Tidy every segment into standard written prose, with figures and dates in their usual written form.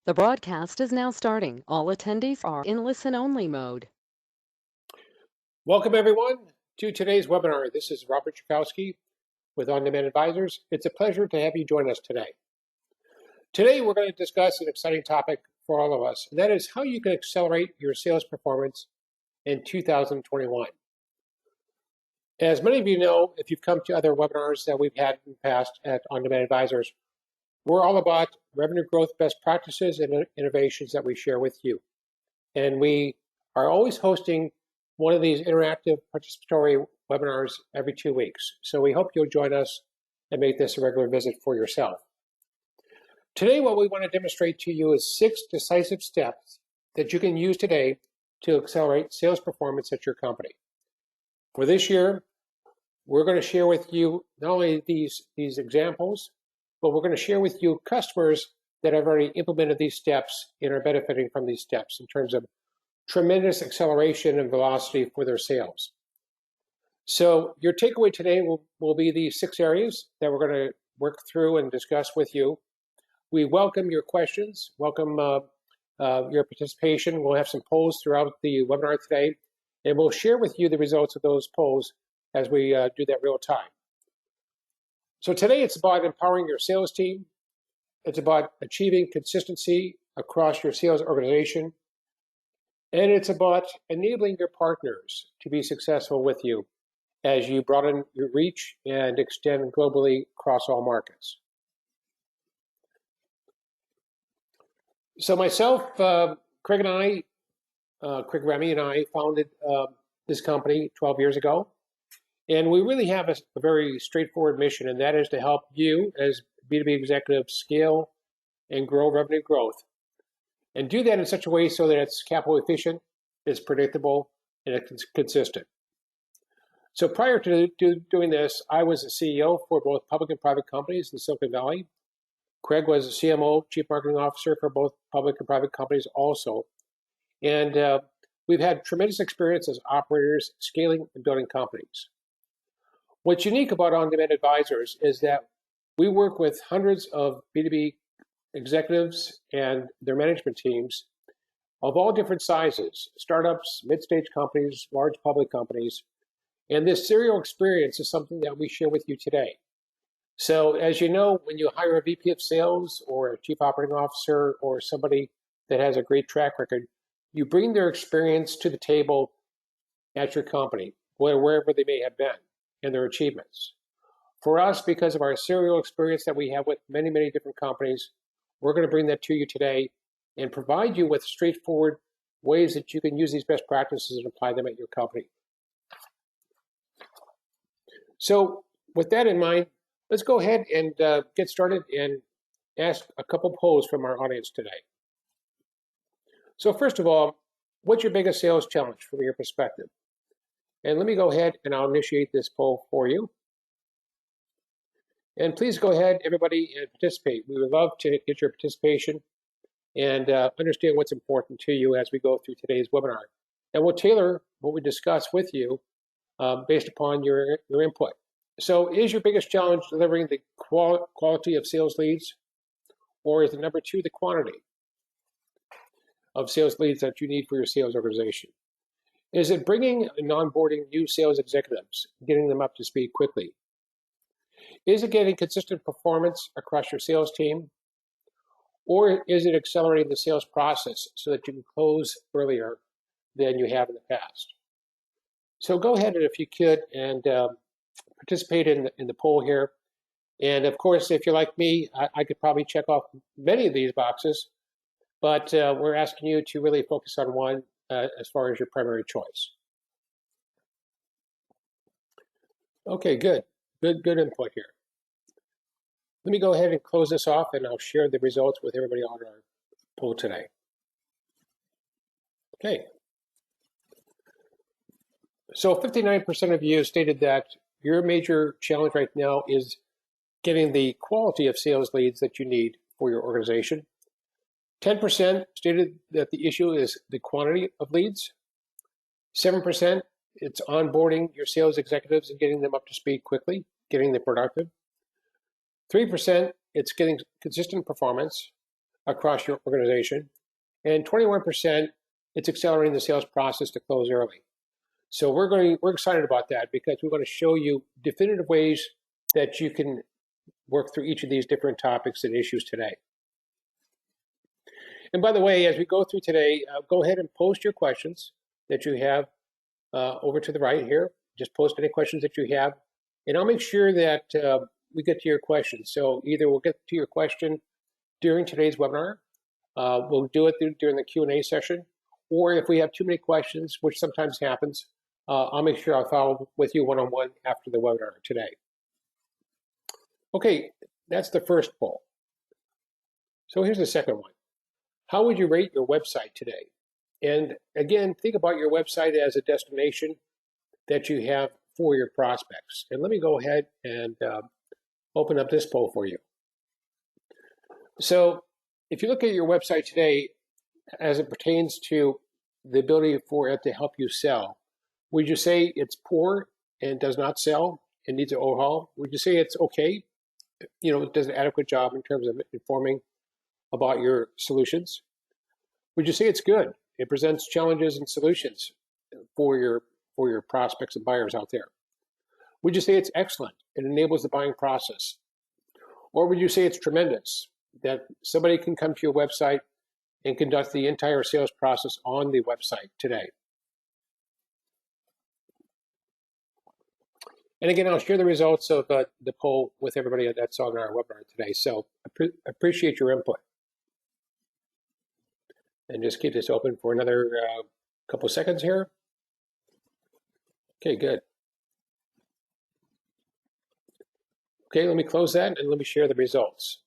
The broadcast is now starting. All attendees are in listen-only mode. Welcome, everyone, to today's webinar. This is Robert Chakowski with On Demand Advisors. It's a pleasure to have you join us today. Today, we're going to discuss an exciting topic for all of us, and that is how you can accelerate your sales performance in 2021. As many of you know, if you've come to other webinars that we've had in the past at On Demand Advisors, we're all about revenue growth best practices and innovations that we share with you. And we are always hosting one of these interactive participatory webinars every 2 weeks. So we hope you'll join us and make this a regular visit for yourself. Today, what we want to demonstrate to you is 6 decisive steps that you can use today to accelerate sales performance at your company. For this year, we're going to share with you not only these examples, but we're going to share with you customers that have already implemented these steps and are benefiting from these steps in terms of tremendous acceleration and velocity for their sales. So your takeaway today will be these 6 areas that we're going to work through and discuss with you. We welcome your questions, welcome your participation. We'll have some polls throughout the webinar today, and we'll share with you the results of those polls as we do that real time. So today it's about empowering your sales team. It's about achieving consistency across your sales organization. And it's about enabling your partners to be successful with you as you broaden your reach and extend globally across all markets. So myself, Craig Remy and I founded this company 12 years ago. And we really have a very straightforward mission, and that is to help you as B2B executives scale and grow revenue growth. And do that in such a way so that it's capital efficient, it's predictable, and it's consistent. So prior to doing this, I was a CEO for both public and private companies in Silicon Valley. Craig was a CMO, Chief Marketing Officer for both public and private companies also. And we've had tremendous experience as operators scaling and building companies. What's unique about On Demand Advisors is that we work with hundreds of B2B executives and their management teams of all different sizes, startups, mid-stage companies, large public companies. And this serial experience is something that we share with you today. So as you know, when you hire a VP of sales or a chief operating officer or somebody that has a great track record, you bring their experience to the table at your company, wherever they may have been, and their achievements. For us, because of our serial experience that we have with many, many different companies, we're going to bring that to you today and provide you with straightforward ways that you can use these best practices and apply them at your company. So with that in mind, let's go ahead and get started and ask a couple polls from our audience today. So first of all, what's your biggest sales challenge from your perspective? And let me go ahead and I'll initiate this poll for you. And please go ahead, everybody, and participate. We would love to get your participation and understand what's important to you as we go through today's webinar. And we'll tailor what we discuss with you based upon your input. So is your biggest challenge delivering the quality of sales leads? Or is the number 2 the quantity of sales leads that you need for your sales organization? Is it bringing and onboarding new sales executives, getting them up to speed quickly? Is it getting consistent performance across your sales team? Or is it accelerating the sales process so that you can close earlier than you have in the past? So go ahead and if you could and participate in the poll here. And of course, if you're like me, I could probably check off many of these boxes, but we're asking you to really focus on one as far as your primary choice. Okay, good input here. Let me go ahead and close this off and I'll share the results with everybody on our poll today. Okay. So 59% of you stated that your major challenge right now is getting the quality of sales leads that you need for your organization. 10% stated that the issue is the quantity of leads. 7%, it's onboarding your sales executives and getting them up to speed quickly, getting them productive. 3%, it's getting consistent performance across your organization. And 21%, it's accelerating the sales process to close early. So we're excited about that because we're going to show you definitive ways that you can work through each of these different topics and issues today. And by the way, as we go through today, go ahead and post your questions that you have over to the right here. Just post any questions that you have, and I'll make sure that we get to your questions. So either we'll get to your question during today's webinar, we'll do it during the Q&A session, or if we have too many questions, which sometimes happens, I'll make sure I'll follow with you one-on-one after the webinar today. Okay, that's the first poll. So here's the second one. How would you rate your website today? And again, think about your website as a destination that you have for your prospects. And let me go ahead and open up this poll for you. So if you look at your website today, as it pertains to the ability for it to help you sell, would you say it's poor and does not sell and needs an overhaul? Would you say it's okay? You know, it does an adequate job in terms of informing about your solutions? Would you say it's good? It presents challenges and solutions for your prospects and buyers out there. Would you say it's excellent? It enables the buying process. Or would you say it's tremendous, that somebody can come to your website and conduct the entire sales process on the website today? And again, I'll share the results of the poll with everybody that's on our webinar today. So appreciate your input. And just keep this open for another couple seconds here. Okay, good. Okay, let me close that and let me share the results.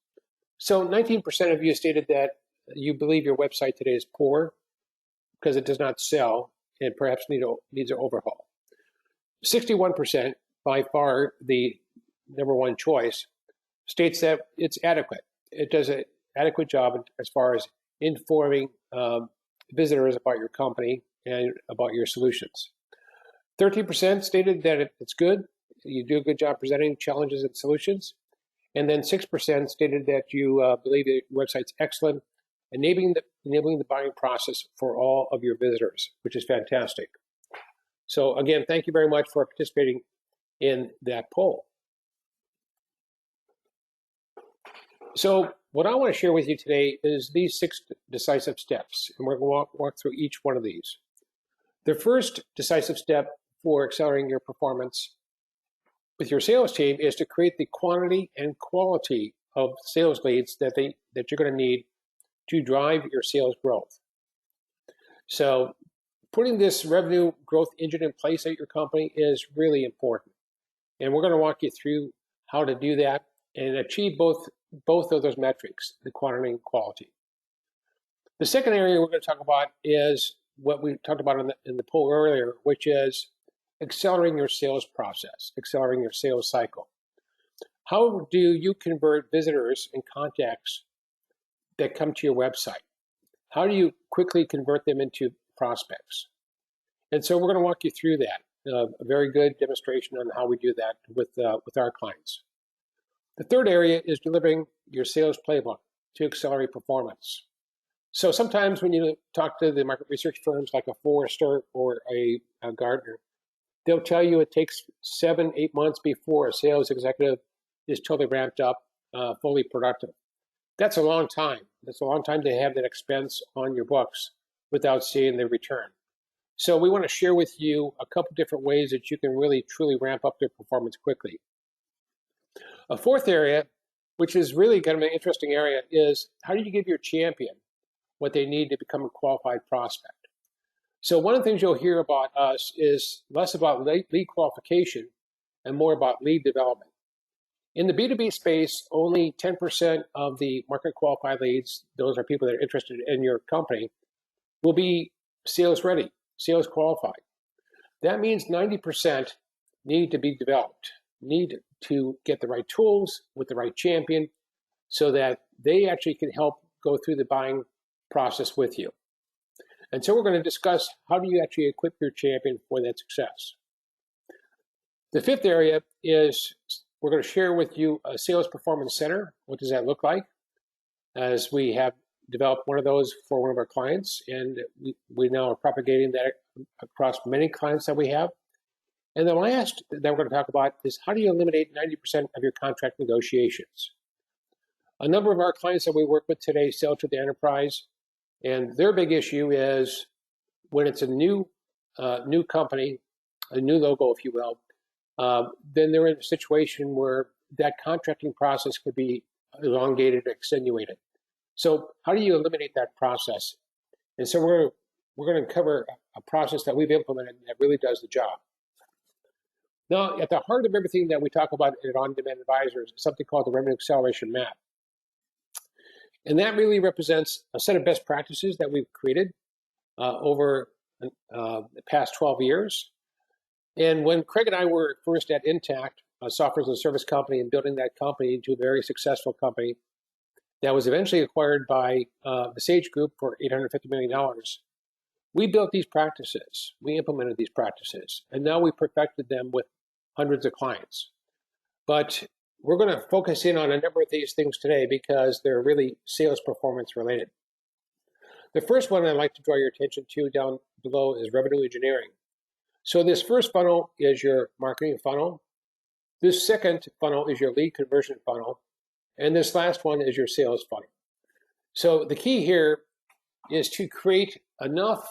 So 19% of you stated that you believe your website today is poor because it does not sell and perhaps needs an overhaul. 61%, by far the number one choice, states that it's adequate. It does an adequate job as far as informing visitors about your company and about your solutions. 13% stated that it's good. You do a good job presenting challenges and solutions. And then 6% stated that you believe that your website's excellent, enabling the buying process for all of your visitors, which is fantastic. So again, thank you very much for participating in that poll. So what I want to share with you today is these 6 decisive steps, and we're going to walk through each one of these. The first decisive step for accelerating your performance with your sales team is to create the quantity and quality of sales leads that you're going to need to drive your sales growth. So putting this revenue growth engine in place at your company is really important. And we're going to walk you through how to do that and achieve both of those metrics, the quantity and quality. The second area we're going to talk about is what we talked about in the poll earlier, which is accelerating your sales process, accelerating your sales cycle. How do you convert visitors and contacts that come to your website? How do you quickly convert them into prospects? And so we're going to walk you through that. A very good demonstration on how we do that with our clients. The third area is delivering your sales playbook to accelerate performance. So sometimes when you talk to the market research firms like a Forrester or a Gartner, they'll tell you it takes 7-8 months before a sales executive is totally ramped up, fully productive. That's a long time. That's a long time to have that expense on your books without seeing the return. So we want to share with you a couple different ways that you can really truly ramp up their performance quickly. A fourth area, which is really kind of an interesting area, is how do you give your champion what they need to become a qualified prospect? So one of the things you'll hear about us is less about lead qualification and more about lead development. In the B2B space, only 10% of the market qualified leads, those are people that are interested in your company, will be sales ready, sales qualified. That means 90% need to be developed, need to get the right tools with the right champion so that they actually can help go through the buying process with you. And so we're going to discuss how do you actually equip your champion for that success. The fifth area is we're going to share with you a sales performance center. What does that look like? As we have developed one of those for one of our clients, and we now are propagating that across many clients that we have. And the last that we're going to talk about is how do you eliminate 90% of your contract negotiations? A number of our clients that we work with today sell to the enterprise, and their big issue is when it's a new company, a new logo, if you will, then they're in a situation where that contracting process could be elongated, extenuated. So how do you eliminate that process? And so we're going to cover a process that we've implemented that really does the job. Now, at the heart of everything that we talk about at On-Demand Advisors is something called the Revenue Acceleration Map. And that really represents a set of best practices that we've created over the past 12 years. And when Craig and I were first at Intact, a software as a service company, and building that company into a very successful company that was eventually acquired by the Sage Group for $850 million, we built these practices. We implemented these practices. And now we perfected them with hundreds of clients. But we're going to focus in on a number of these things today because they're really sales performance related. The first one I'd like to draw your attention to down below is revenue engineering. So this first funnel is your marketing funnel. This second funnel is your lead conversion funnel. And this last one is your sales funnel. So the key here is to create enough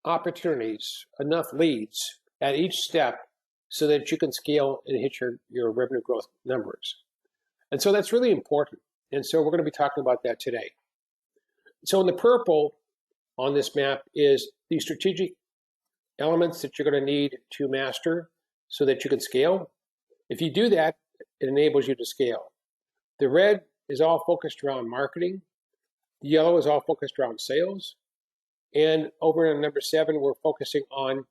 opportunities, enough leads at each step so that you can scale and hit your revenue growth numbers. And so that's really important. And so we're going to be talking about that today. So in the purple on this map is the strategic elements that you're going to need to master so that you can scale. If you do that, it enables you to scale. The red is all focused around marketing. The yellow is all focused around sales. And over in number 7, we're focusing on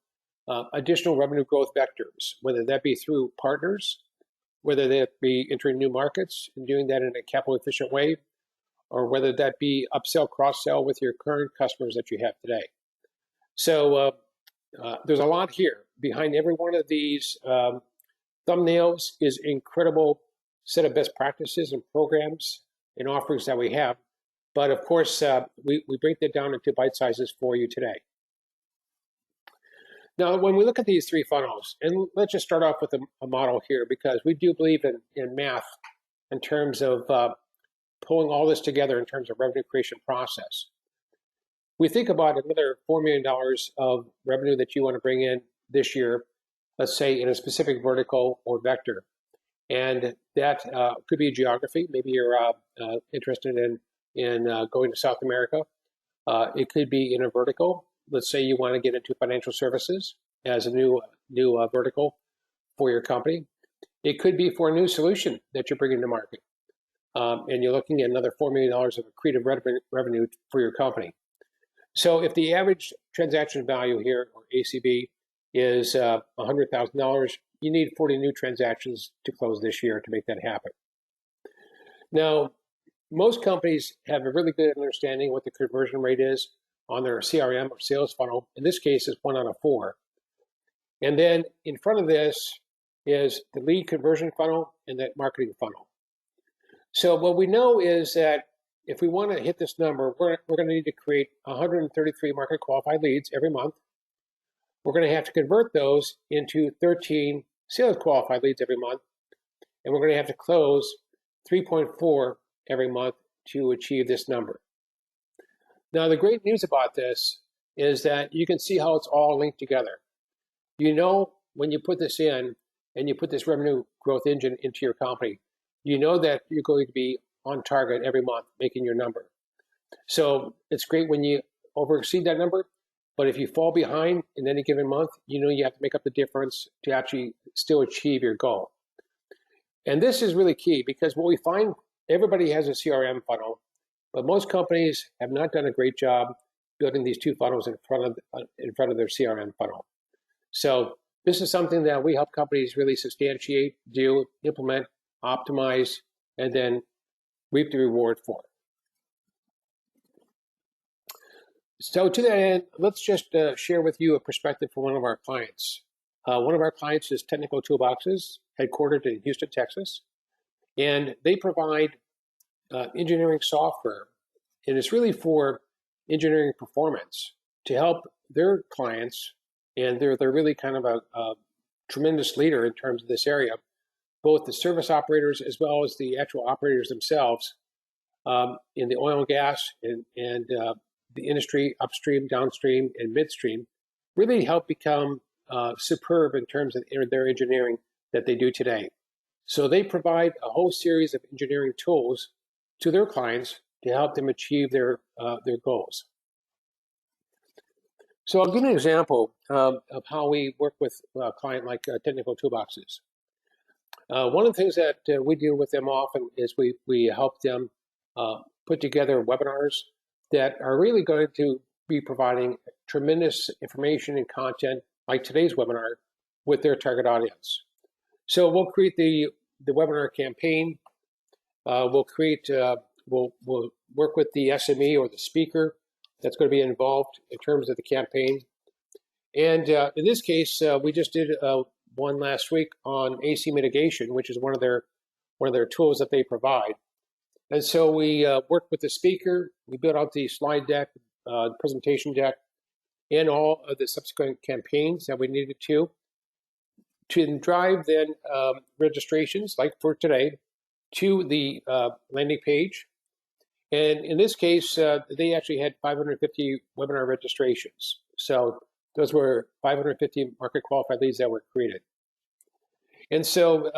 additional revenue growth vectors, whether that be through partners, whether that be entering new markets and doing that in a capital efficient way, or whether that be upsell, cross-sell with your current customers that you have today. So there's a lot here. Behind every one of these thumbnails is an incredible set of best practices and programs and offerings that we have. But of course, we break that down into bite sizes for you today. Now, when we look at these 3 funnels, and let's just start off with a model here because we do believe in math in terms of pulling all this together in terms of revenue creation process. We think about another $4 million of revenue that you want to bring in this year, let's say in a specific vertical or vector. And that could be a geography. Maybe you're interested in going to South America. It could be in a vertical. Let's say you want to get into financial services as a new vertical for your company. It could be for a new solution that you're bringing to market. And you're looking at another $4 million of accretive revenue for your company. So if the average transaction value here, or ACV, is $100,000, you need 40 new transactions to close this year to make that happen. Now, most companies have a really good understanding what the conversion rate is on their CRM or sales funnel. In this case, it's 1 out of 4. And then in front of this is the lead conversion funnel and that marketing funnel. So what we know is that if we want to hit this number, we're going to need to create 133 market qualified leads every month. We're going to have to convert those into 13 sales qualified leads every month. And we're going to have to close 3.4 every month to achieve this number. Now, the great news about this is that you can see how it's all linked together. You know, when you put this in and you put this revenue growth engine into your company, you know that you're going to be on target every month making your number. So it's great when you exceed that number, but if you fall behind in any given month, you know you have to make up the difference to actually still achieve your goal. And this is really key because what we find, everybody has a CRM funnel, but most companies have not done a great job building these 2 funnels in front of their CRM funnel. So this is something that we help companies really substantiate, do, implement, optimize, and then reap the reward for. So to that end, let's just share with you a perspective from one of our clients. One of our clients is Technical Toolboxes, headquartered in Houston, Texas, and they provide engineering software And it's really for engineering performance to help their clients. And they're really kind of a tremendous leader in terms of this area, both the service operators as well as the actual operators themselves in the oil and gas and the industry upstream, downstream, and midstream really help become superb in terms of their engineering that they do today. So they provide a whole series of engineering tools to their clients to help them achieve their goals. So I'll give you an example of how we work with a client like Technical Toolboxes. One of the things that we do with them often is we help them put together webinars that are really going to be providing tremendous information and content like today's webinar with their target audience. So we'll create the webinar campaign. We'll work with the SME or the speaker that's going to be involved in terms of the campaign. And in this case, we just did one last week on AC mitigation, which is one of their tools that they provide. And so we worked with the speaker. We built out the slide deck, presentation deck, and all of the subsequent campaigns that we needed to drive then registrations, like for today, to the landing page. And in this case, they actually had 550 webinar registrations. So those were 550 market qualified leads that were created. And so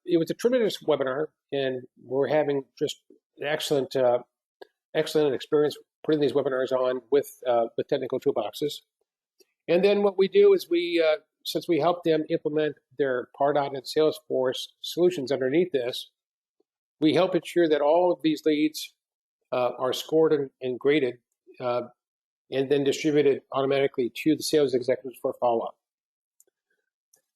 it was a tremendous webinar, and we're having just an excellent experience putting these webinars on with Technical Toolboxes. And then what we do is since we help them implement their Pardot and Salesforce solutions underneath this, we help ensure that all of these leads are scored and graded and then distributed automatically to the sales executives for follow-up.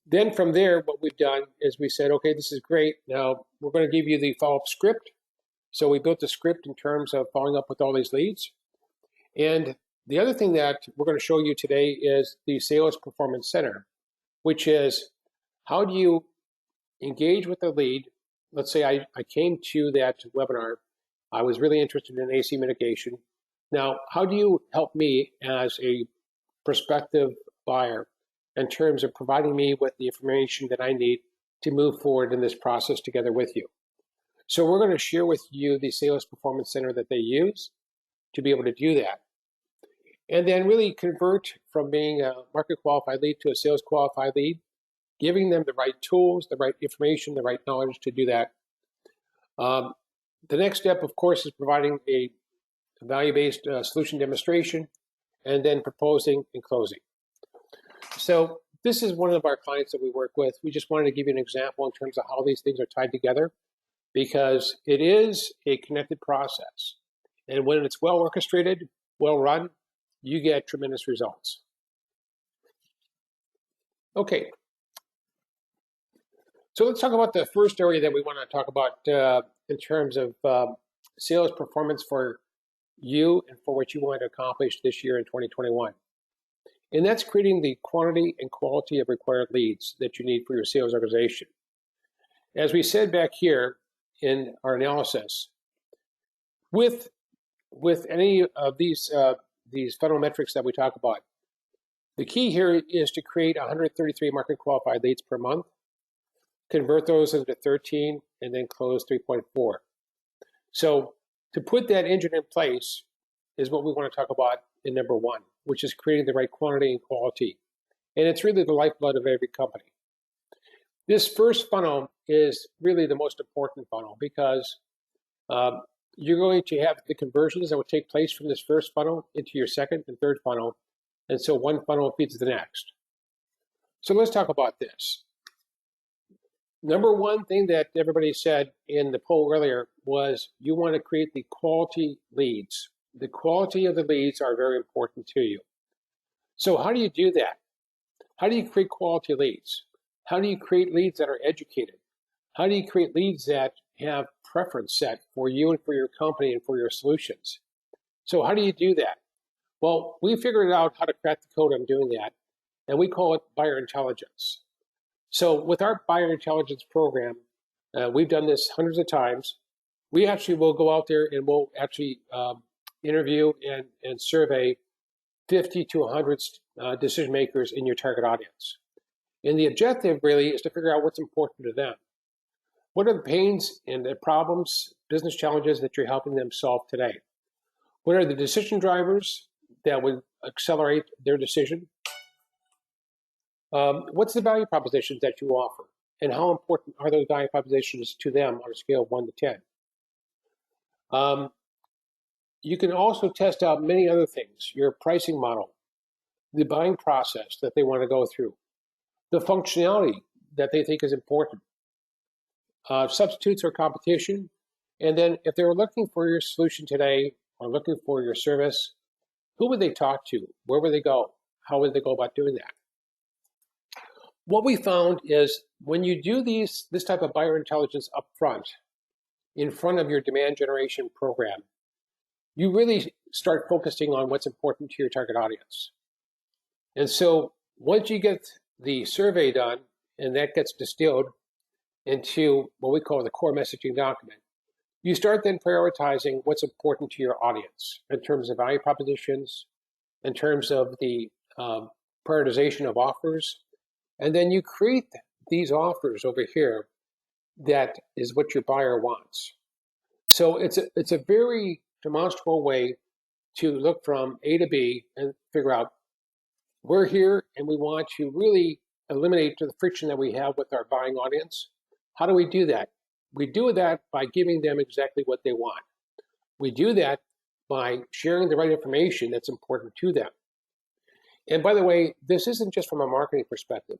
Then from there, what we've done is we said, okay, this is great. Now we're going to give you the follow-up script. So we built the script in terms of following up with all these leads. And the other thing that we're going to show you today is the Sales Performance Center, which is how do you engage with the lead? Let's say I came to that webinar. I was really interested in AC mitigation. Now, how do you help me as a prospective buyer in terms of providing me with the information that I need to move forward in this process together with you? So we're going to share with you the Sales Performance Center that they use to be able to do that. And then really convert from being a market qualified lead to a sales qualified lead, giving them the right tools, the right information, the right knowledge to do that. The next step, of course, is providing a value-based solution demonstration and then proposing and closing. So this is one of our clients that we work with. We just wanted to give you an example in terms of how these things are tied together, because it is a connected process. And when it's well orchestrated, well run, you get tremendous results. Okay. So let's talk about the first area that we want to talk about in terms of sales performance for you and for what you want to accomplish this year in 2021. And that's creating the quantity and quality of required leads that you need for your sales organization. As we said back here in our analysis, with any of these funnel metrics that we talk about, the key here is to create 133 market qualified leads per month, convert those into 13, and then close 3.4. So to put that engine in place is what we want to talk about in number one, which is creating the right quantity and quality. And it's really the lifeblood of every company. This first funnel is really the most important funnel because you're going to have the conversions that will take place from this first funnel into your second and third funnel. And so one funnel feeds the next. So let's talk about this. Number one thing that everybody said in the poll earlier was you want to create the quality leads. The quality of the leads are very important to you. So how do you do that? How do you create quality leads? How do you create leads that are educated? How do you create leads that have preference set for you and for your company and for your solutions? So how do you do that? Well, we figured out how to crack the code on doing that, and we call it buyer intelligence. So with our buyer intelligence program, we've done this hundreds of times. We actually will go out there and we'll actually interview and survey 50 to 100 decision makers in your target audience. And the objective really is to figure out what's important to them. What are the pains and the problems, business challenges that you're helping them solve today? What are the decision drivers that would accelerate their decision? What's the value propositions that you offer? And how important are those value propositions to them on a scale of 1 to 10? You can also test out many other things, your pricing model, the buying process that they want to go through, the functionality that they think is important, substitutes or competition, and then if they're looking for your solution today or looking for your service, who would they talk to? Where would they go? How would they go about doing that? What we found is when you do this type of buyer intelligence up front, in front of your demand generation program, you really start focusing on what's important to your target audience. And so once you get the survey done and that gets distilled into what we call the core messaging document, you start then prioritizing what's important to your audience in terms of value propositions, in terms of the prioritization of offers, and then you create these offers over here that is what your buyer wants. So it's a very demonstrable way to look from A to B and figure out we're here and we want to really eliminate the friction that we have with our buying audience. How do we do that? We do that by giving them exactly what they want. We do that by sharing the right information that's important to them. And by the way, this isn't just from a marketing perspective.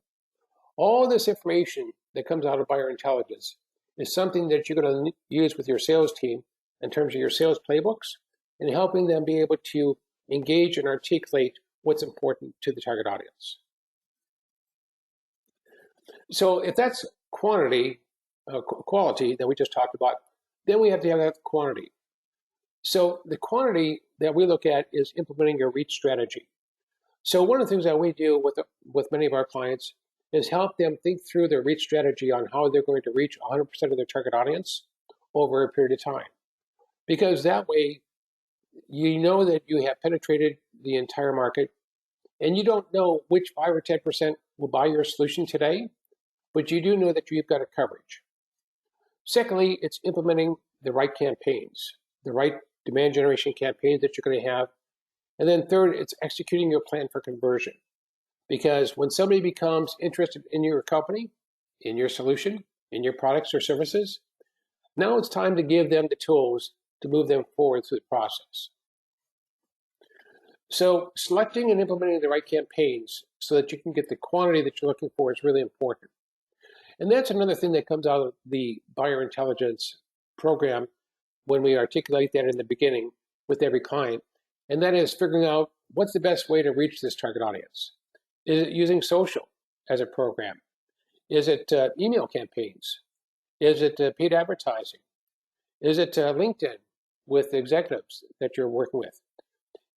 All this information that comes out of buyer intelligence is something that you're going to use with your sales team in terms of your sales playbooks and helping them be able to engage and articulate what's important to the target audience. So if that's quality that we just talked about, then we have to have that quantity. So the quantity that we look at is implementing your reach strategy. So one of the things that we do with many of our clients is help them think through their reach strategy on how they're going to reach 100% of their target audience over a period of time. Because that way, you know that you have penetrated the entire market, and you don't know which 5 or 10% will buy your solution today, but you do know that you've got a coverage. Secondly, it's implementing the right campaigns, the right demand generation campaigns that you're going to have. And then third, it's executing your plan for conversion. Because when somebody becomes interested in your company, in your solution, in your products or services, now it's time to give them the tools to move them forward through the process. So selecting and implementing the right campaigns so that you can get the quantity that you're looking for is really important. And that's another thing that comes out of the buyer intelligence program when we articulate that in the beginning with every client. And that is figuring out what's the best way to reach this target audience. Is it using social as a program? Is it email campaigns? Is it paid advertising? Is it LinkedIn with executives that you're working with?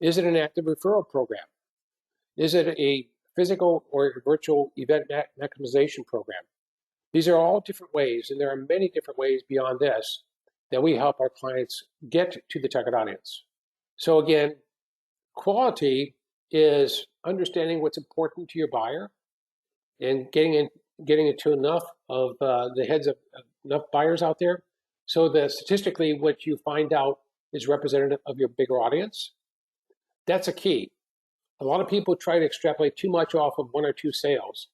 Is it an active referral program? Is it a physical or virtual event maximization program? These are all different ways, and there are many different ways beyond this that we help our clients get to the target audience. So again, quality is understanding what's important to your buyer and getting it to enough of the heads of enough buyers out there so that statistically what you find out is representative of your bigger audience. That's a key. A lot of people try to extrapolate too much off of 1 or 2 sales,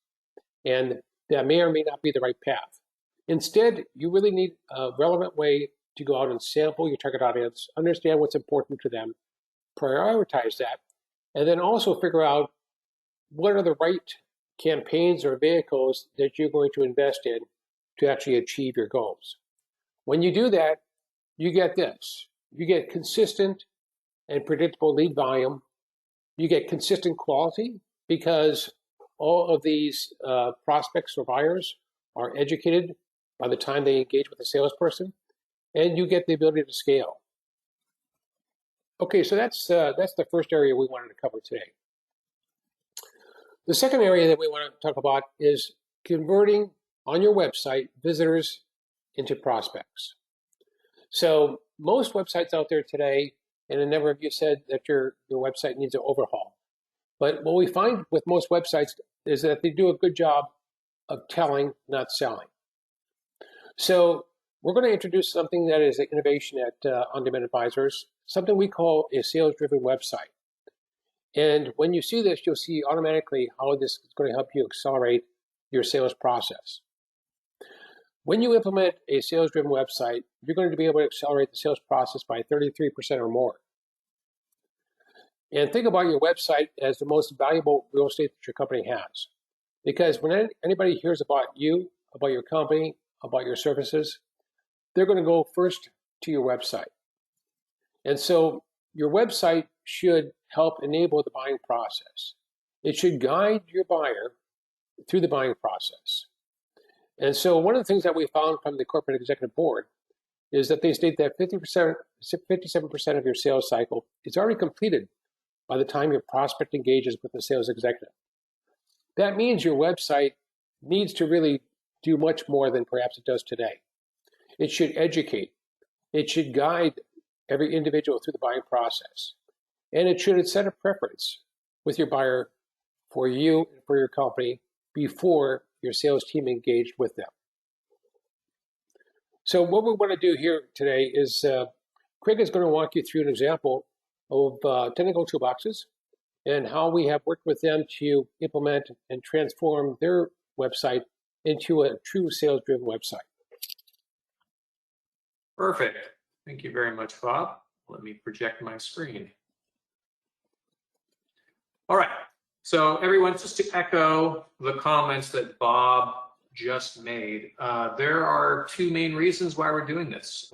and that may or may not be the right path. Instead, you really need a relevant way to go out and sample your target audience, understand what's important to them, prioritize that, and then also figure out what are the right campaigns or vehicles that you're going to invest in to actually achieve your goals. When you do that, you get this. You get consistent and predictable lead volume. You get consistent quality because all of these prospects or buyers are educated by the time they engage with a salesperson, and you get the ability to scale. Okay, so that's the first area we wanted to cover today. The second area that we want to talk about is converting on your website visitors into prospects. So most websites out there today and a number of you said that your website needs an overhaul. But what we find with most websites is that they do a good job of telling, not selling. So we're going to introduce something that is an innovation at On-Demand Advisors, something we call a sales-driven website. And when you see this, you'll see automatically how this is going to help you accelerate your sales process. When you implement a sales-driven website, you're going to be able to accelerate the sales process by 33% or more. And think about your website as the most valuable real estate that your company has. Because when anybody hears about you, about your company, about your services, they're going to go first to your website. And so your website should help enable the buying process. It should guide your buyer through the buying process. And so one of the things that we found from the corporate executive board is that they state that 57% of your sales cycle is already completed by the time your prospect engages with the sales executive. That means your website needs to really do much more than perhaps it does today. It should educate. It should guide every individual through the buying process. And it should set a preference with your buyer for you and for your company before your sales team engaged with them. So what we want to do here today is Craig is going to walk you through an example of technical toolboxes and how we have worked with them to implement and transform their website into a true sales-driven website. Perfect. Thank you very much, Bob. Let me project my screen. All right. So everyone, just to echo the comments that Bob just made, there are two main reasons why we're doing this.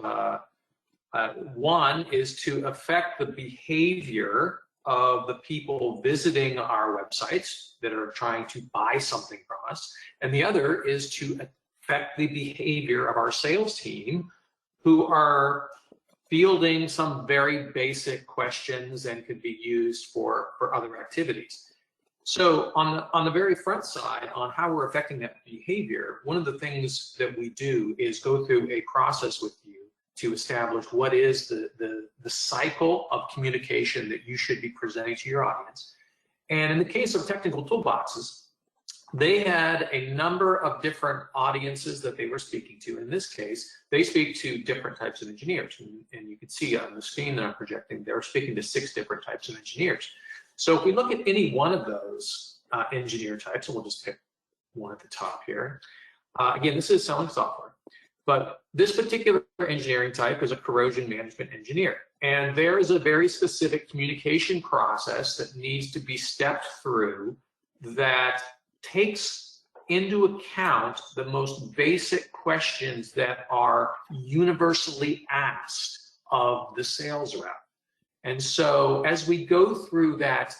One is to affect the behavior of the people visiting our websites that are trying to buy something from us. And the other is to affect the behavior of our sales team who are fielding some very basic questions and could be used for other activities. So on the very front side, on how we're affecting that behavior, one of the things that we do is go through a process with you to establish what is the cycle of communication that you should be presenting to your audience. And in the case of technical toolboxes, they had a number of different audiences that they were speaking to. In this case, they speak to different types of engineers. And you can see on the screen that I'm projecting, they're speaking to 6 different types of engineers. So if we look at any one of those engineer types, and we'll just pick one at the top here. Again, this is selling software. But this particular engineering type is a corrosion management engineer. And there is a very specific communication process that needs to be stepped through that takes into account the most basic questions that are universally asked of the sales rep. And so as we go through that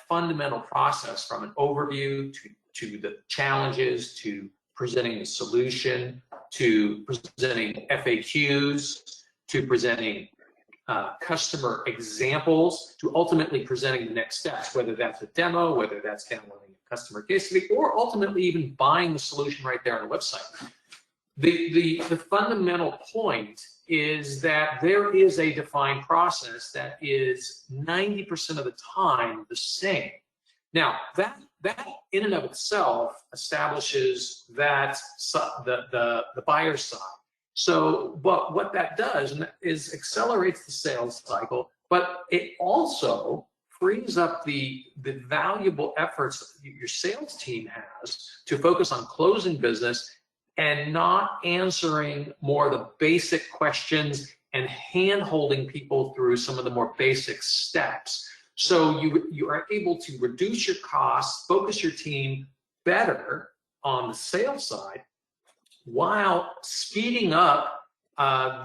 fundamental process from an overview to the challenges, to presenting a solution, to presenting FAQs, to presenting customer examples, to ultimately presenting the next steps, whether that's a demo, whether that's downloading a customer case study, or ultimately even buying the solution right there on the website. The fundamental point is that there is a defined process that is 90% of the time the same. Now, that in and of itself establishes that the buyer side. So, but what that does is accelerates the sales cycle, but it also frees up the valuable efforts that your sales team has to focus on closing business and not answering more of the basic questions and hand-holding people through some of the more basic steps. So you are able to reduce your costs, focus your team better on the sales side, while speeding up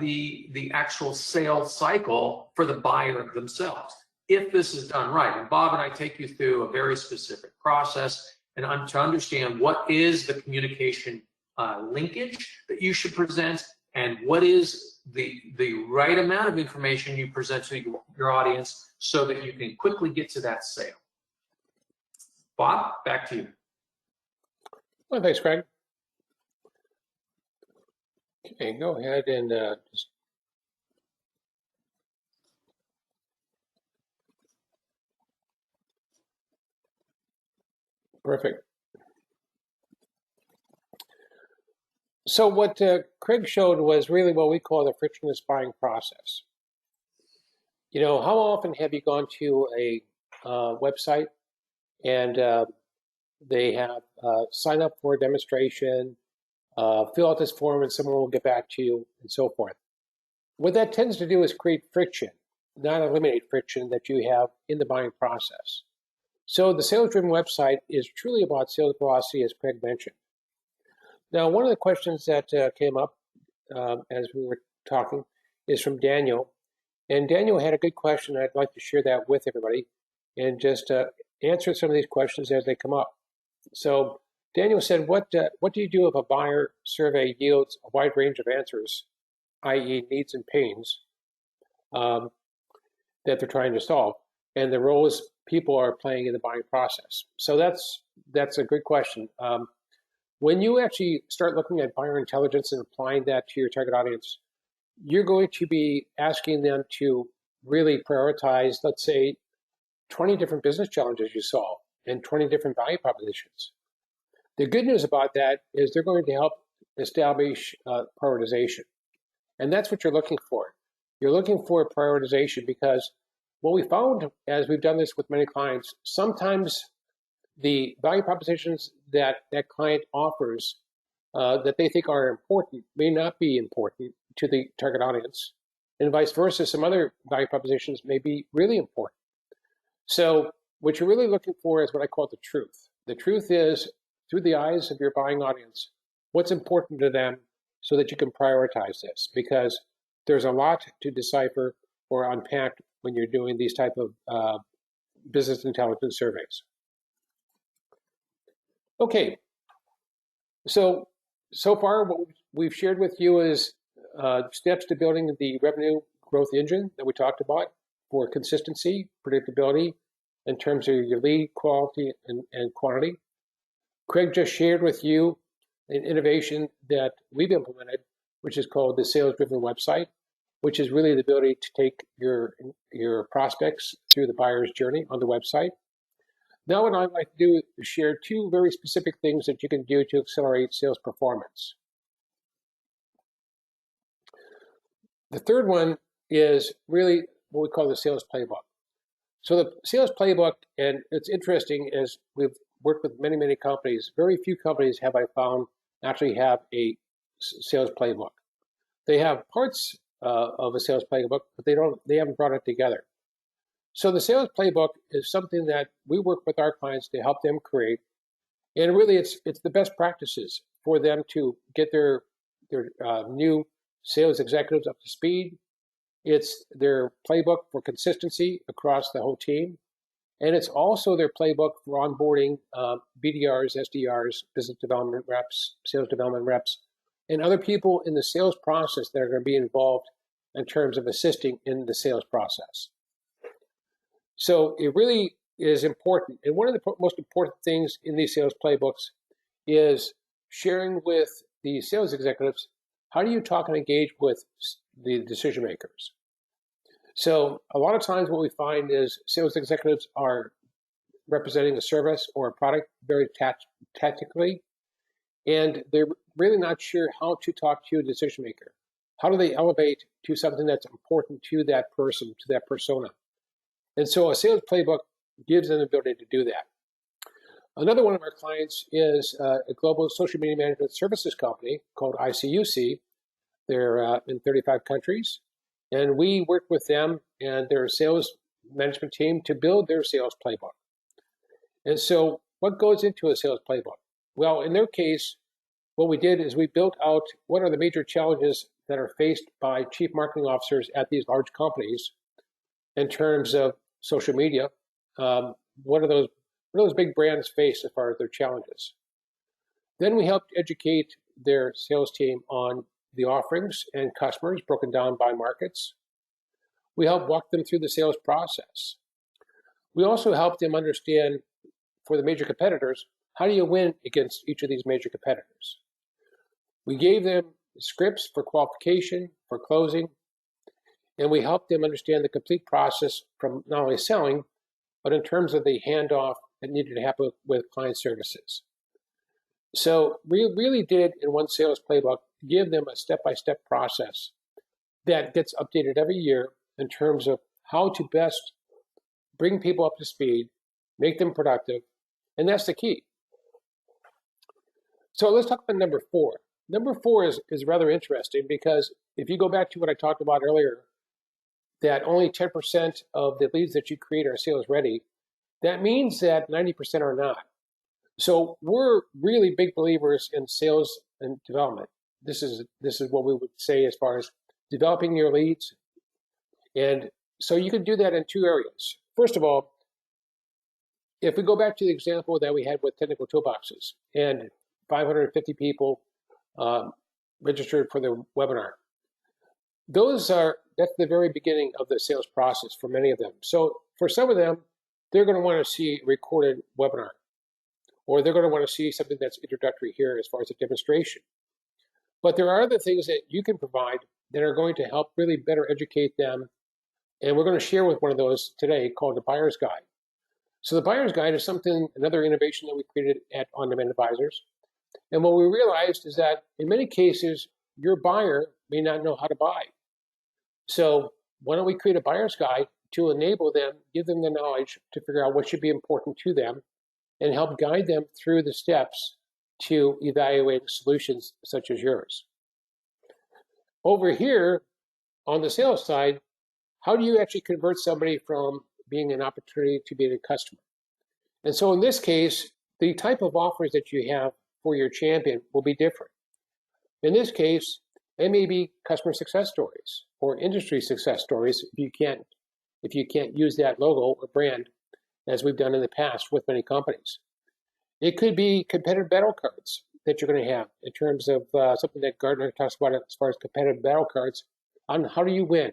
the actual sales cycle for the buyer themselves, if this is done right. And Bob and I take you through a very specific process and to understand what is the communication linkage that you should present and what is the right amount of information you present to your audience so that you can quickly get to that sale. Bob, back to you. Well, thanks, Craig. Okay, go ahead and just Perfect. So what Craig showed was really what we call the frictionless buying process. You know, how often have you gone to a website and they have sign up for a demonstration, fill out this form and someone will get back to you and so forth. What that tends to do is create friction, not eliminate friction that you have in the buying process. So the sales-driven website is truly about sales velocity, as Craig mentioned. Now, one of the questions that came up as we were talking is from Daniel. And Daniel had a good question. I'd like to share that with everybody and just answer some of these questions as they come up. So Daniel said, what do you do if a buyer survey yields a wide range of answers, i.e. needs and pains that they're trying to solve, and the roles people are playing in the buying process? So that's a good question. When you actually start looking at buyer intelligence and applying that to your target audience, you're going to be asking them to really prioritize, let's say, 20 different business challenges you solve and 20 different value propositions. The good news about that is they're going to help establish prioritization. And that's what you're looking for. You're looking for prioritization because what we found as we've done this with many clients, sometimes the value propositions that that client offers that they think are important may not be important to the target audience, and vice versa. Some other value propositions may be really important. So what you're really looking for is what I call the truth. The truth is, through the eyes of your buying audience, what's important to them so that you can prioritize this, because there's a lot to decipher or unpack when you're doing these type of business intelligence surveys. Okay, so far what we've shared with you is steps to building the revenue growth engine that we talked about for consistency, predictability in terms of your lead quality and quantity. Craig just shared with you an innovation that we've implemented, which is called the sales-driven website, which is really the ability to take your prospects through the buyer's journey on the website. Now what I'd like to do is share two very specific things that you can do to accelerate sales performance. The third one is really what we call the sales playbook. So the sales playbook, and it's interesting, is we've worked with many, many companies. Very few companies have I found actually have a sales playbook. They have parts of a sales playbook, but they haven't brought it together. So the sales playbook is something that we work with our clients to help them create, and really it's the best practices for them to get their new sales executives up to speed. It's their playbook for consistency across the whole team, and it's also their playbook for onboarding BDRs, SDRs, business development reps, sales development reps, and other people in the sales process that are going to be involved in terms of assisting in the sales process. So it really is important. And one of the most important things in these sales playbooks is sharing with the sales executives, how do you talk and engage with the decision makers? So a lot of times what we find is sales executives are representing a service or a product very tactically, and they're really not sure how to talk to a decision maker. How do they elevate to something that's important to that person, to that persona? And so a sales playbook gives them the ability to do that. Another one of our clients is a global social media management services company called ICUC. They're in 35 countries. And we work with them and their sales management team to build their sales playbook. And so what goes into a sales playbook? Well, in their case, what we did is we built out what are the major challenges that are faced by chief marketing officers at these large companies in terms of social media. What are those big brands face as far as their challenges? Then we helped educate their sales team on the offerings and customers broken down by markets. We helped walk them through the sales process. We also helped them understand, for the major competitors, how do you win against each of these major competitors? We gave them scripts for qualification, for closing, and we helped them understand the complete process from not only selling, but in terms of the handoff that needed to happen with client services. So we really did, in one sales playbook, give them a step-by-step process that gets updated every year in terms of how to best bring people up to speed, make them productive, and that's the key. So let's talk about number 4. Number 4 is rather interesting because if you go back to what I talked about earlier, that only 10% of the leads that you create are sales ready, that means that 90% are not. So we're really big believers in sales and development. This is what we would say as far as developing your leads. And so you can do that in 2 areas. First of all, if we go back to the example that we had with technical toolboxes and 550 people registered for the webinar, that's the very beginning of the sales process for many of them. So for some of them, they're going to want to see a recorded webinar, or they're going to want to see something that's introductory here as far as a demonstration. But there are other things that you can provide that are going to help really better educate them. And we're going to share with one of those today called the Buyer's Guide. So the Buyer's Guide is another innovation that we created at On Demand Advisors. And what we realized is that in many cases, your buyer may not know how to buy. So why don't we create a Buyer's Guide to enable them, give them the knowledge to figure out what should be important to them and help guide them through the steps to evaluate solutions such as yours. Over here on the sales side, how do you actually convert somebody from being an opportunity to being a customer? And so in this case, the type of offers that you have for your champion will be different. In this case, it may be customer success stories or industry success stories if you can't use that logo or brand as we've done in the past with many companies. It could be competitive battle cards that you're going to have in terms of something that Gardner talks about as far as competitive battle cards on how do you win?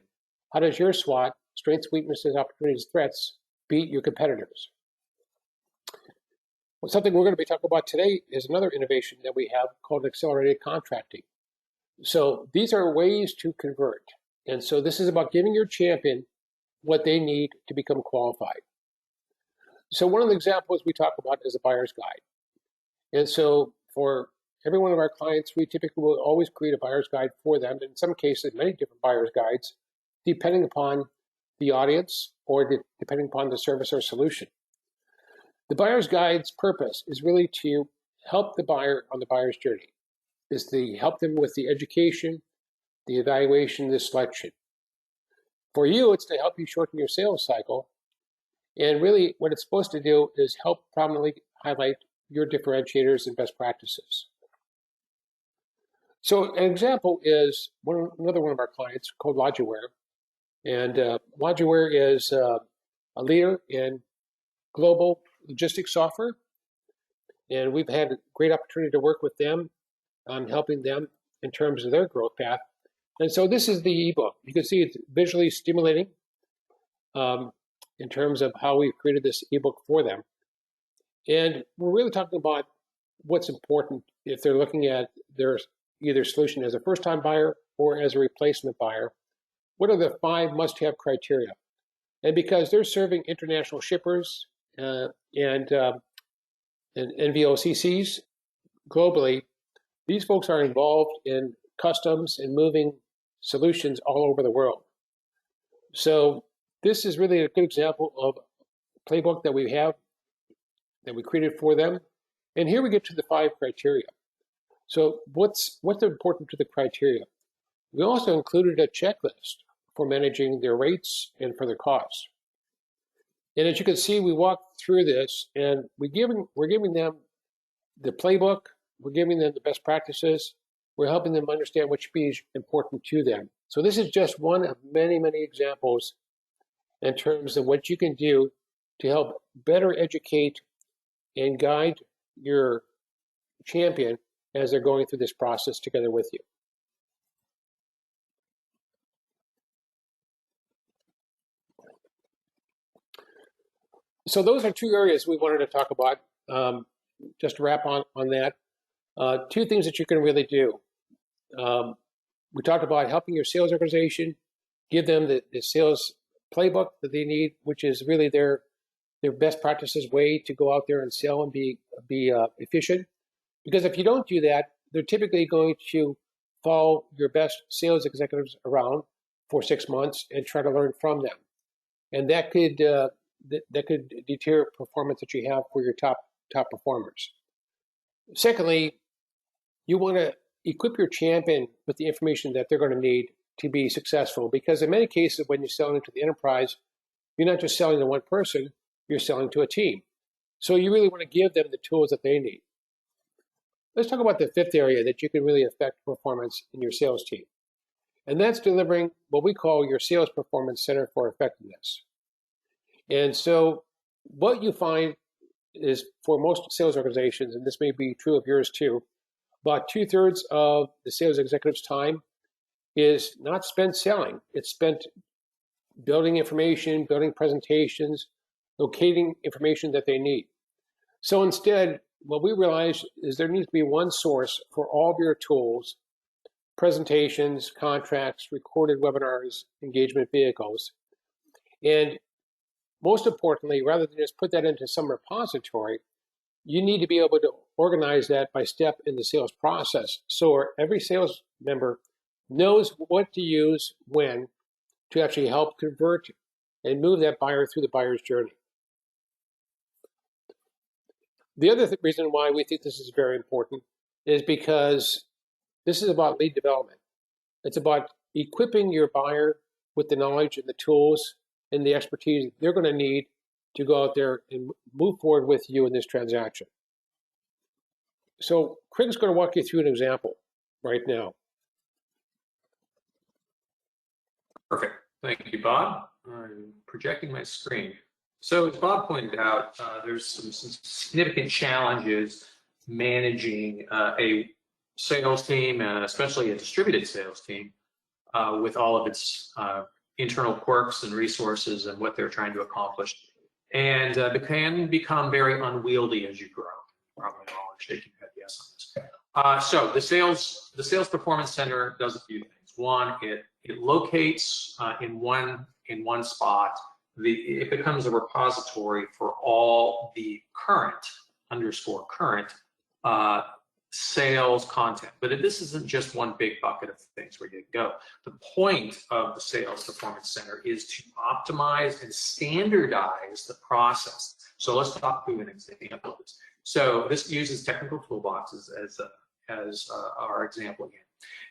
How does your SWOT, strengths, weaknesses, opportunities, threats, beat your competitors? Well, something we're going to be talking about today is another innovation that we have called accelerated contracting. So these are ways to convert. And so this is about giving your champion what they need to become qualified. So one of the examples we talk about is a Buyer's Guide. And so for every one of our clients, we typically will always create a Buyer's Guide for them. In some cases, many different Buyer's Guides, depending upon the audience or depending upon the service or solution. The Buyer's Guide's purpose is really to help the buyer on the buyer's journey, is to help them with the education, the evaluation, the selection. For you, it's to help you shorten your sales cycle. And really what it's supposed to do is help prominently highlight your differentiators and best practices. So an example is another one of our clients called Logiware. And Logiware is a leader in global logistics software. And we've had a great opportunity to work with them on helping them in terms of their growth path. And so this is the ebook. You can see it's visually stimulating in terms of how we've created this ebook for them. And we're really talking about what's important if they're looking at their either solution as a first-time buyer or as a replacement buyer. What are the 5 must-have criteria? And because they're serving international shippers and NVOCCs globally, these folks are involved in customs and moving solutions all over the world. So this is really a good example of a playbook that we have, that we created for them. And here we get to the 5 criteria. So what's important to the criteria? We also included a checklist for managing their rates and for their costs. And as you can see, we walked through this and we're giving them the playbook, we're giving them the best practices, we're helping them understand what should be important to them. So this is just one of many, many examples in terms of what you can do to help better educate and guide your champion as they're going through this process together with you. So those are 2 areas we wanted to talk about. Just to wrap on that, 2 things that you can really do. We talked about helping your sales organization, give them the sales playbook that they need, which is really their their best practices way to go out there and sell and be efficient. Because if you don't do that, they're typically going to follow your best sales executives around for 6 months and try to learn from them, and that could deter performance that you have for your top performers. Secondly, you want to equip your champion with the information that they're going to need to be successful, because in many cases when you're selling to the enterprise, you're not just selling to one person, you're selling to a team. So you really want to give them the tools that they need. Let's talk about the fifth area that you can really affect performance in your sales team. And that's delivering what we call your sales performance center for effectiveness. And so what you find is, for most sales organizations, and this may be true of yours too, about 2/3 of the sales executive's time is not spent selling. It's spent building information, building presentations, locating information that they need. So instead, what we realized is there needs to be one source for all of your tools, presentations, contracts, recorded webinars, engagement vehicles. And most importantly, rather than just put that into some repository, you need to be able to organize that by step in the sales process, so every sales member knows what to use when to actually help convert and move that buyer through the buyer's journey. The other reason why we think this is very important is because this is about lead development. It's about equipping your buyer with the knowledge and the tools and the expertise they're going to need to go out there and move forward with you in this transaction. So Craig's going to walk you through an example right now. Perfect. Thank you, Bob. I'm projecting my screen. So as Bob pointed out, there's some significant challenges managing a sales team, especially a distributed sales team, with all of its internal quirks and resources and what they're trying to accomplish. And it can become very unwieldy as you grow. Probably all are shaking their head yes on this. So the sales performance center does a few things. One, it locates in one spot. It becomes a repository for all the current sales content. But this isn't just one big bucket of things where you go. The point of the sales performance center is to optimize and standardize the process. So let's talk through an example of this. So this uses technical toolboxes as our example again.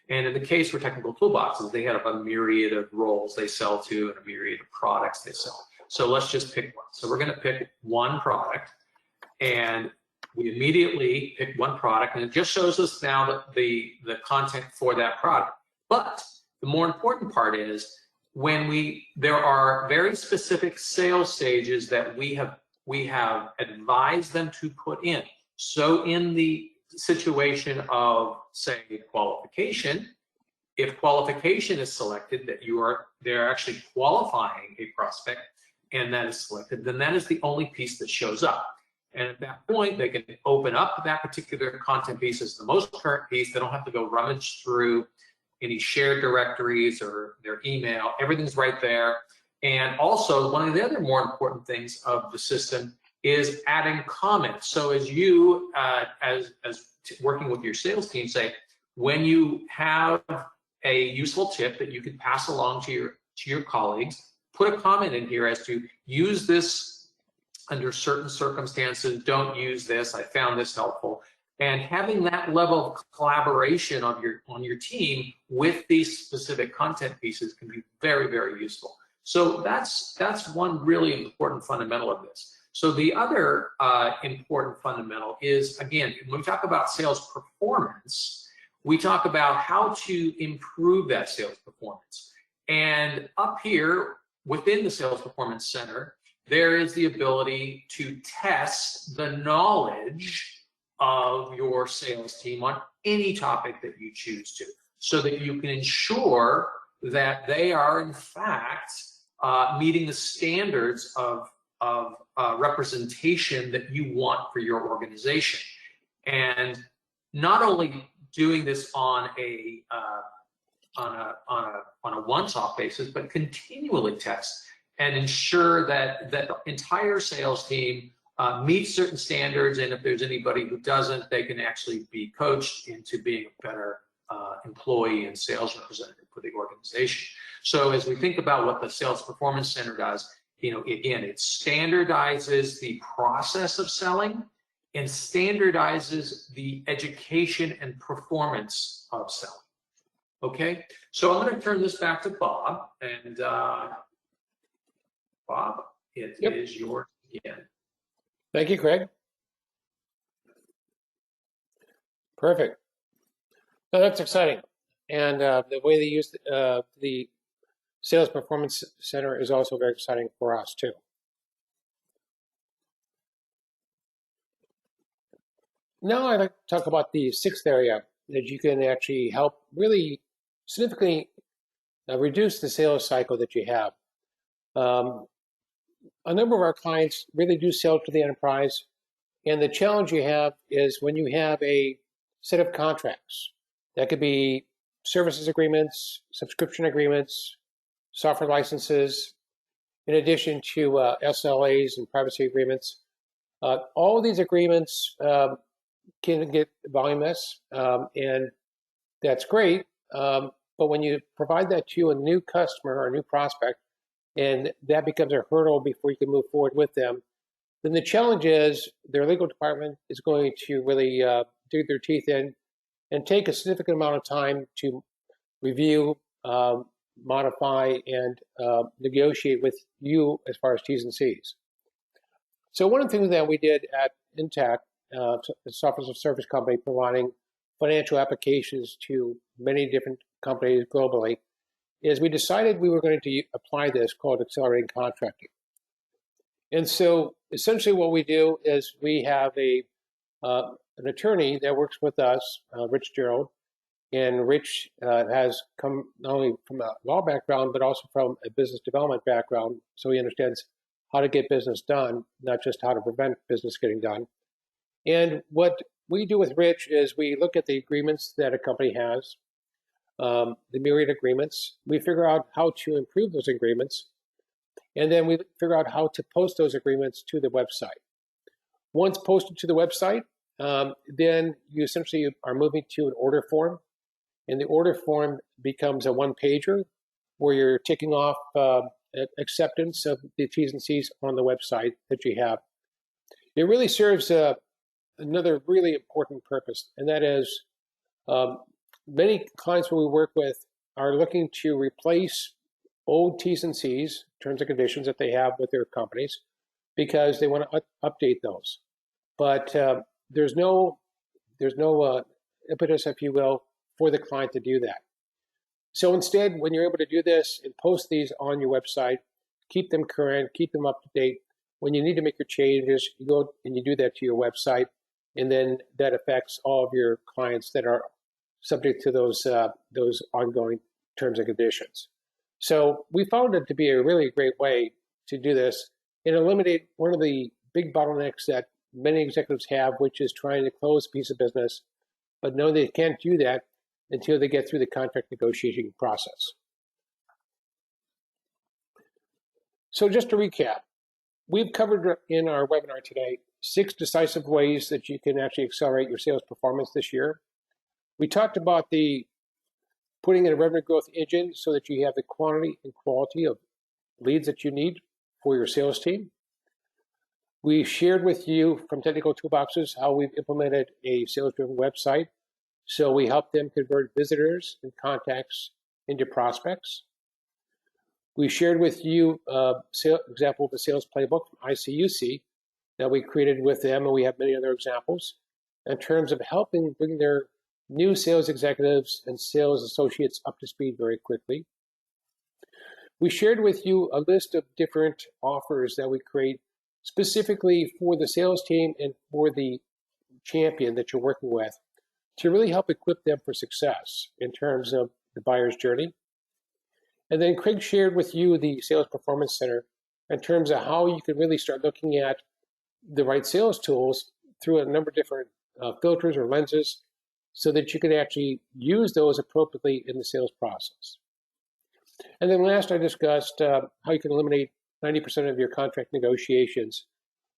And in the case for technical toolboxes, they have a myriad of roles they sell to and a myriad of products they sell. So let's just pick one. So we're going to pick one product, and we immediately pick one product, and it just shows us now the content for that product. But the more important part is there are very specific sales stages that we have advised them to put in. So in the situation of, say, qualification, if qualification is selected, that they're actually qualifying a prospect, and that is selected, then that is the only piece that shows up. And at that point, they can open up that particular content piece as the most current piece. They don't have to go rummage through any shared directories or their email. Everything's right there. And also, one of the other more important things of the system is adding comments. So as you, as working with your sales team, say, when you have a useful tip that you can pass along to your colleagues, put a comment in here as to use this under certain circumstances, don't use this, I found this helpful. And having that level of collaboration on your team with these specific content pieces can be very, very useful. So that's one really important fundamental of this. So the other important fundamental is, again, when we talk about sales performance, we talk about how to improve that sales performance. And up here within the Sales Performance Center, there is the ability to test the knowledge of your sales team on any topic that you choose to, so that you can ensure that they are, in fact, meeting the standards of representation that you want for your organization. And not only doing this on a one-off basis, but continually test and ensure that the entire sales team meets certain standards. And if there's anybody who doesn't, they can actually be coached into being a better employee and sales representative for the organization. So as we think about what the Sales Performance Center does, again, it standardizes the process of selling and standardizes the education and performance of selling. Okay, so I'm going to turn this back to Bob, and Bob, it is yours again. Thank you, Craig. Perfect. So that's exciting. And the way they use the Sales Performance Center is also very exciting for us too. Now I'd like to talk about the sixth area that you can actually help really significantly reduce the sales cycle that you have. A number of our clients really do sell to the enterprise, and the challenge you have is when you have a set of contracts. That could be services agreements, subscription agreements, software licenses, in addition to SLAs and privacy agreements. All of these agreements can get voluminous, and that's great. But when you provide that to a new customer or a new prospect, and that becomes a hurdle before you can move forward with them, then the challenge is their legal department is going to really dig their teeth in and take a significant amount of time to review, modify, and negotiate with you as far as T's and C's. So one of the things that we did at Intact, the software as a service company providing financial applications to many different companies globally, is we decided we were going to apply this called accelerating contracting. And so essentially what we do is we have an attorney that works with us, Rich Gerald, and Rich has come not only from a law background, but also from a business development background, so he understands how to get business done, not just how to prevent business getting done. And what we do with Rich is we look at the agreements that a company has, the myriad agreements. We figure out how to improve those agreements, and then we figure out how to post those agreements to the website. Once posted to the website, then you essentially are moving to an order form, and the order form becomes a one-pager where you're ticking off acceptance of the T's and C's on the website that you have. It really serves another really important purpose, and that is many clients who we work with are looking to replace old T's and C's, terms and conditions that they have with their companies, because they want to update those. But there's no impetus, if you will, for the client to do that. So instead, when you're able to do this and post these on your website, keep them current, keep them up to date. When you need to make your changes, you go and you do that to your website, and then that affects all of your clients that are subject to those ongoing terms and conditions. So we found it to be a really great way to do this and eliminate one of the big bottlenecks that many executives have, which is trying to close a piece of business, but know they can't do that until they get through the contract negotiation process. So just to recap, we've covered in our webinar today 6 decisive ways that you can actually accelerate your sales performance this year. We talked about the putting in a revenue growth engine so that you have the quantity and quality of leads that you need for your sales team. We shared with you from Technical Toolboxes how we've implemented a sales-driven website. So we help them convert visitors and contacts into prospects. We shared with you an example of the sales playbook from ICUC that we created with them, and we have many other examples in terms of helping bring their new sales executives and sales associates up to speed very quickly. We shared with you a list of different offers that we create specifically for the sales team and for the champion that you're working with to really help equip them for success in terms of the buyer's journey. And then Craig shared with you the Sales Performance Center in terms of how you can really start looking at the right sales tools through a number of different filters or lenses so that you can actually use those appropriately in the sales process. And then last, I discussed how you can eliminate 90% of your contract negotiations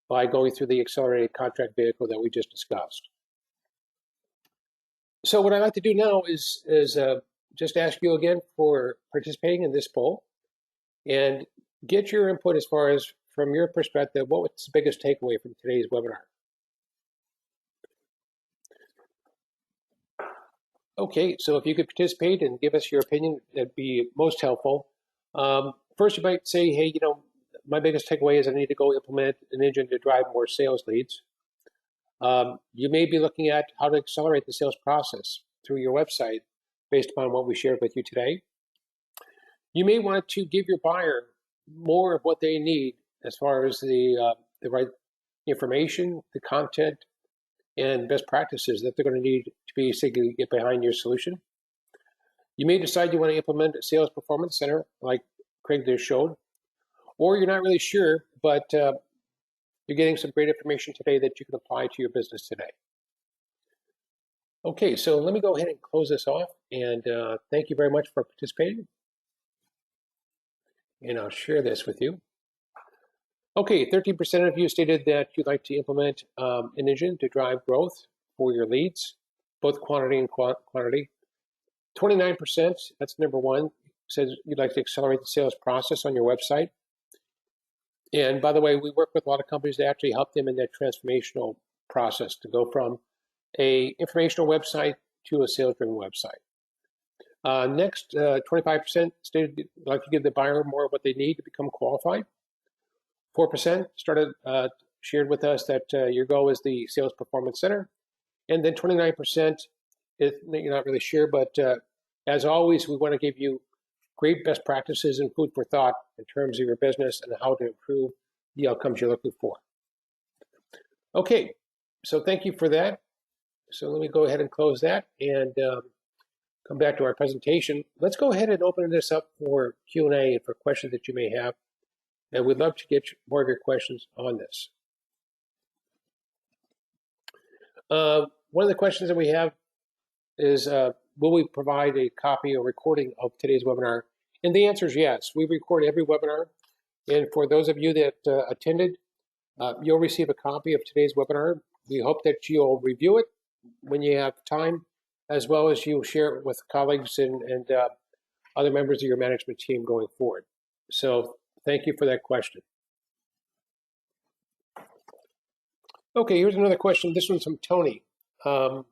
by going through the accelerated contract vehicle that we just discussed. So what I'd like to do now is just ask you again for participating in this poll and get your input as far as, from your perspective, what was the biggest takeaway from today's webinar? Okay, so if you could participate and give us your opinion, that'd be most helpful. First, you might say, hey, my biggest takeaway is I need to go implement an engine to drive more sales leads. You may be looking at how to accelerate the sales process through your website based upon what we shared with you today. You may want to give your buyer more of what they need as far as the right information, the content, and best practices that they're going to need to basically get behind your solution. You may decide you want to implement a sales performance center like Craig just showed, or you're not really sure, but you're getting some great information today that you can apply to your business today. Okay, so let me go ahead and close this off, and thank you very much for participating. And I'll share this with you. Okay, 13% of you stated that you'd like to implement an engine to drive growth for your leads, both quantity and quantity. 29%, that's number one, says you'd like to accelerate the sales process on your website. And by the way, we work with a lot of companies that actually help them in that transformational process to go from a informational website to a sales-driven website. Next, 25% stated they'd like to give the buyer more of what they need to become qualified. 4% shared with us that your goal is the sales performance center. And then 29%, you're not really sure, but as always, we want to give you great best practices and food for thought in terms of your business and how to improve the outcomes you're looking for. Okay, so thank you for that. So let me go ahead and close that and come back to our presentation. Let's go ahead and open this up for Q&A and for questions that you may have. And we'd love to get more of your questions on this. One of the questions that we have is, will we provide a copy or recording of today's webinar? And the answer is yes. We record every webinar. And for those of you that attended, you'll receive a copy of today's webinar. We hope that you'll review it when you have time, as well as you'll share it with colleagues and other members of your management team going forward. So thank you for that question. Okay, here's another question. This one's from Tony. Can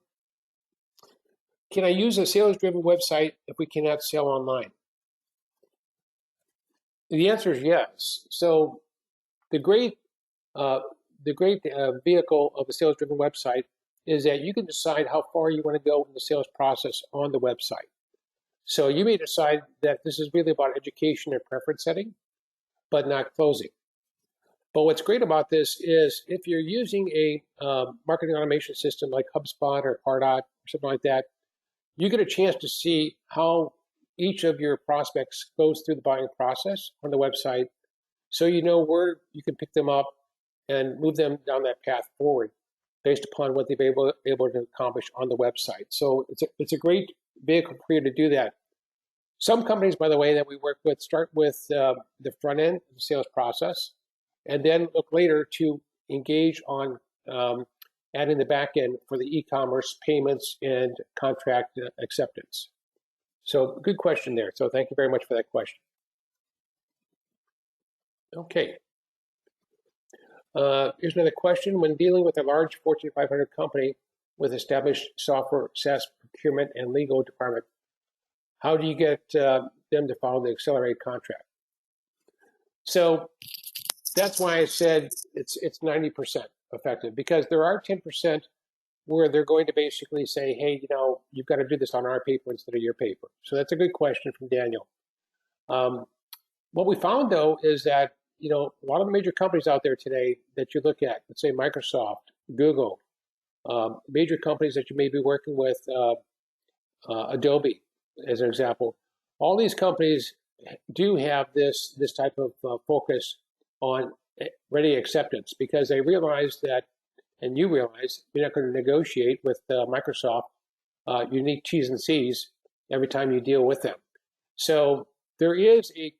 I use a sales-driven website if we cannot sell online? The answer is yes. So the great vehicle of a sales-driven website is that you can decide how far you want to go in the sales process on the website. So you may decide that this is really about education and preference setting, but not closing. But what's great about this is if you're using a marketing automation system like HubSpot or Pardot or something like that, you get a chance to see how each of your prospects goes through the buying process on the website, so you know where you can pick them up and move them down that path forward based upon what they've been able to accomplish on the website. So it's a great vehicle for you to do that. Some companies, by the way, that we work with start with the front end of the sales process and then look later to engage on adding the back end for the e-commerce payments and contract acceptance. So good question there. So thank you very much for that question. Okay. Here's another question. When dealing with a large Fortune 500 company with established software, SaaS procurement, and legal department, how do you get them to follow the accelerated contract? So that's why I said it's 90% effective, because there are 10% where they're going to basically say, hey, you've got to do this on our paper instead of your paper. So that's a good question from Daniel. What we found, though, is that a lot of the major companies out there today that you look at, let's say Microsoft, Google, major companies that you may be working with, Adobe, as an example, all these companies do have this type of focus on ready acceptance, because they realize that, and you realize, you're not going to negotiate with Microsoft unique T's and C's every time you deal with them. So there is a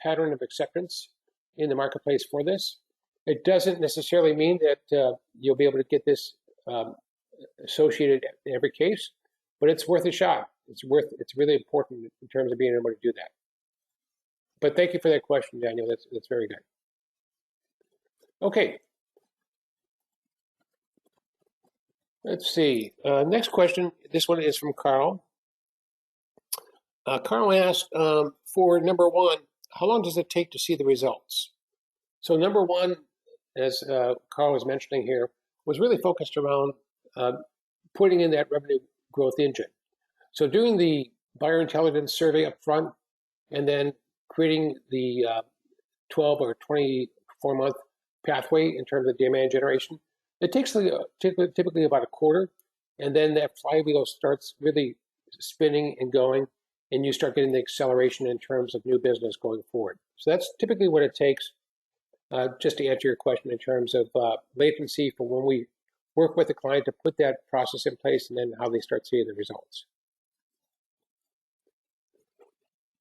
pattern of acceptance in the marketplace for this. It doesn't necessarily mean that you'll be able to get this associated in every case, but it's worth a shot. It's really important in terms of being able to do that. But thank you for that question, Daniel. That's very good. Okay. Let's see. Next question. This one is from Carl. Carl asked, for number one, how long does it take to see the results? So number one, as Carl was mentioning here, was really focused around putting in that revenue growth engine. So doing the buyer intelligence survey up front, and then creating the 12 or 24-month pathway in terms of demand generation. It takes typically about a quarter, and then that flywheel starts really spinning and going, and you start getting the acceleration in terms of new business going forward. So that's typically what it takes, just to answer your question in terms of latency for when we work with the client to put that process in place, and then how they start seeing the results.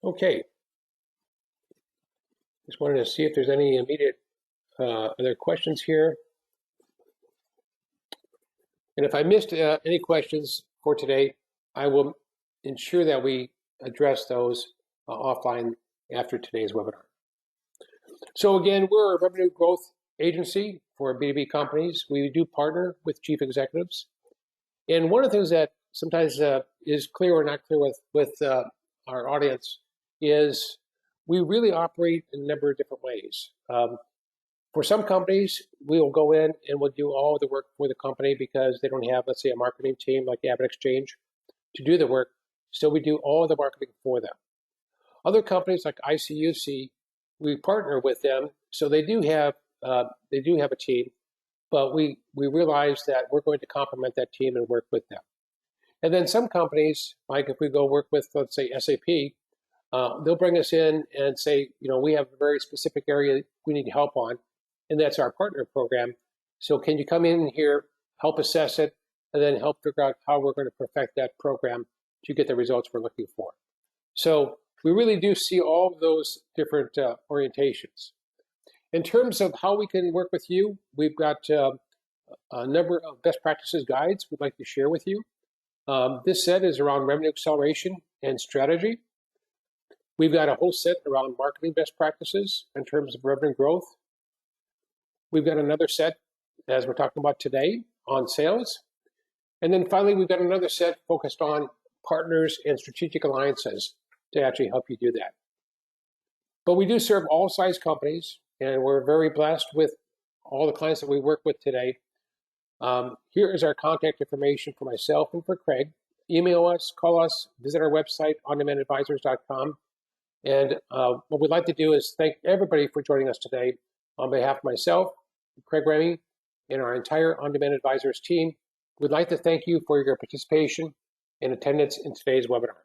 Okay. Just wanted to see if there's any immediate other questions here. And if I missed any questions for today, I will ensure that we address those offline after today's webinar. So again, we're a revenue growth agency for B2B companies. We do partner with chief executives. And one of the things that sometimes is clear or not clear with our audience is we really operate in a number of different ways. For some companies, we will go in and we'll do all of the work for the company because they don't have, let's say, a marketing team like AvidXchange to do the work. So we do all of the marketing for them. Other companies like ICUC, we partner with them, so they do have a team, but we realize that we're going to complement that team and work with them. And then some companies, like if we go work with, let's say, SAP, they'll bring us in and say, we have a very specific area we need help on, and that's our partner program. So can you come in here, help assess it, and then help figure out how we're going to perfect that program to get the results we're looking for. So we really do see all of those different orientations. In terms of how we can work with you, we've got a number of best practices guides we'd like to share with you. This set is around revenue acceleration and strategy. We've got a whole set around marketing best practices in terms of revenue growth. We've got another set, as we're talking about today, on sales. And then finally, we've got another set focused on partners and strategic alliances to actually help you do that. But we do serve all size companies, and we're very blessed with all the clients that we work with today. Here is our contact information for myself and for Craig. Email us, call us, visit our website, ondemandadvisors.com. And what we'd like to do is thank everybody for joining us today. On behalf of myself, Craig Remy, and our entire On Demand Advisors team, we'd like to thank you for your participation and attendance in today's webinar.